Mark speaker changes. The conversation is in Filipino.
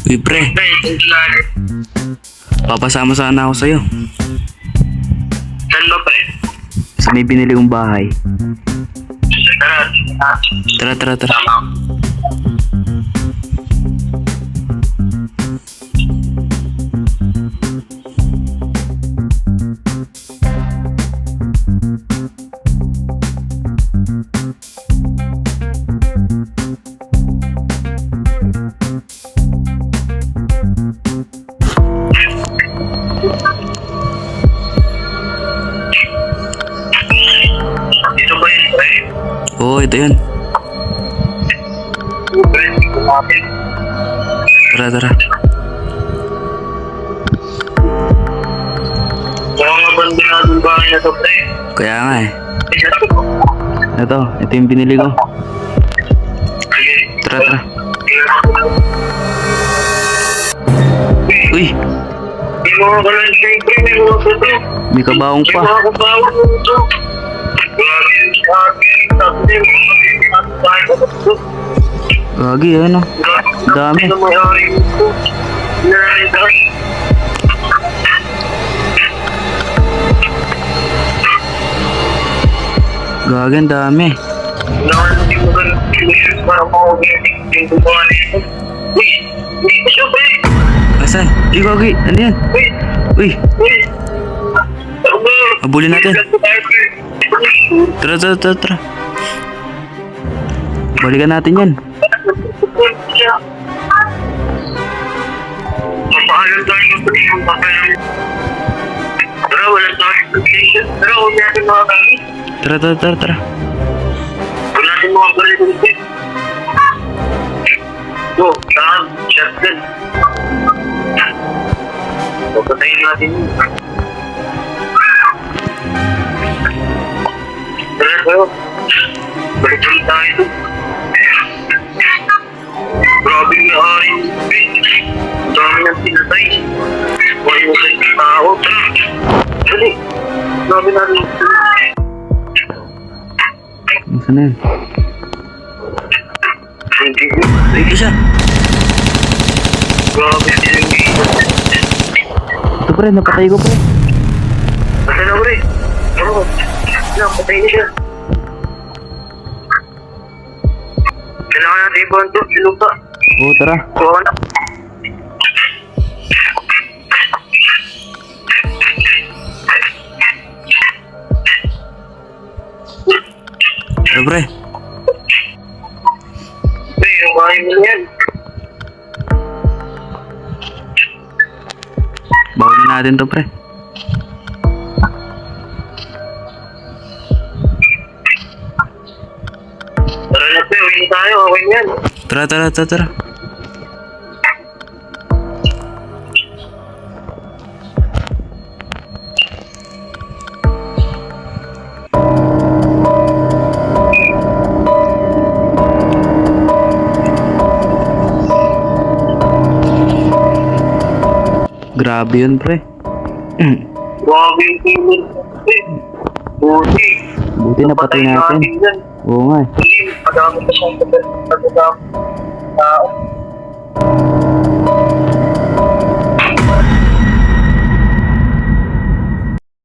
Speaker 1: Uy, pre. Papasama sana ako sa'yo.
Speaker 2: Saan ba pre?
Speaker 1: Sa may binili kong bahay.
Speaker 2: Tara.
Speaker 1: Tara.
Speaker 2: Tama. Dito ba yun pre?
Speaker 1: Oo, ito yun.
Speaker 2: Pre, kumapit.
Speaker 1: Tara.
Speaker 2: Mukhang abandonadong bahay na to pre.
Speaker 1: Kaya nga eh. Ito yung binili ko.
Speaker 2: Sige.
Speaker 1: Tara. Uy,
Speaker 2: May mga kalansin pre, may mga photo.
Speaker 1: may kabaong
Speaker 2: May
Speaker 1: pa.
Speaker 2: mga kabawang ito. Grabe yung sabi. Sabi niya, mga bahay na to.
Speaker 1: Gagi, ano? Dami.
Speaker 2: Na may ari ito. Narita.
Speaker 1: Gagi, ang dami.
Speaker 2: Naman hindi mo ganun issues para makaganitig yung gumawa nito. Uy! Uy! Siya pre!
Speaker 1: Asan? Uy, Gagi, ano yan?
Speaker 2: Uy!
Speaker 1: Uy,
Speaker 2: Uy! Ako!
Speaker 1: Habulin natin. Tara. Balikan natin yan.
Speaker 2: Mapaalam tayo ng presyon pa kaya. Tara, wala tayo presyon. Tara, huwag natin mga kami.
Speaker 1: Tara.
Speaker 2: Huwag natin mga presyon. Go, saan? Shotgun. Pagkatayin natin yun. Tara. Balik ulit tayo doon. Grabe nga ay. Dami ng pinatay. Huwag mo sa tao. Tara. Dali. Grabe natin.
Speaker 1: Saan na yan?
Speaker 2: Hindi.
Speaker 1: Uy, ito siya.
Speaker 2: Grabe din.
Speaker 1: Ito pre, napatay ko pre.
Speaker 2: Basta na rin. Oo. Patay na siya. Kailangan natin i-bondok. Sinupa.
Speaker 1: Oo, tara.
Speaker 2: Kuha na.
Speaker 1: Tara pre.
Speaker 2: Yung bahay mo na yan.
Speaker 1: Bawalin natin to pre.
Speaker 2: Tara na po, uwi tayo. Okay yan.
Speaker 1: Tara. Grabe yun pre.
Speaker 2: Grabe yung tingin. Buti.
Speaker 1: Buti napatay natin.
Speaker 2: yan.
Speaker 1: Oo nga eh.
Speaker 2: Hindi, madami pa siyang tao.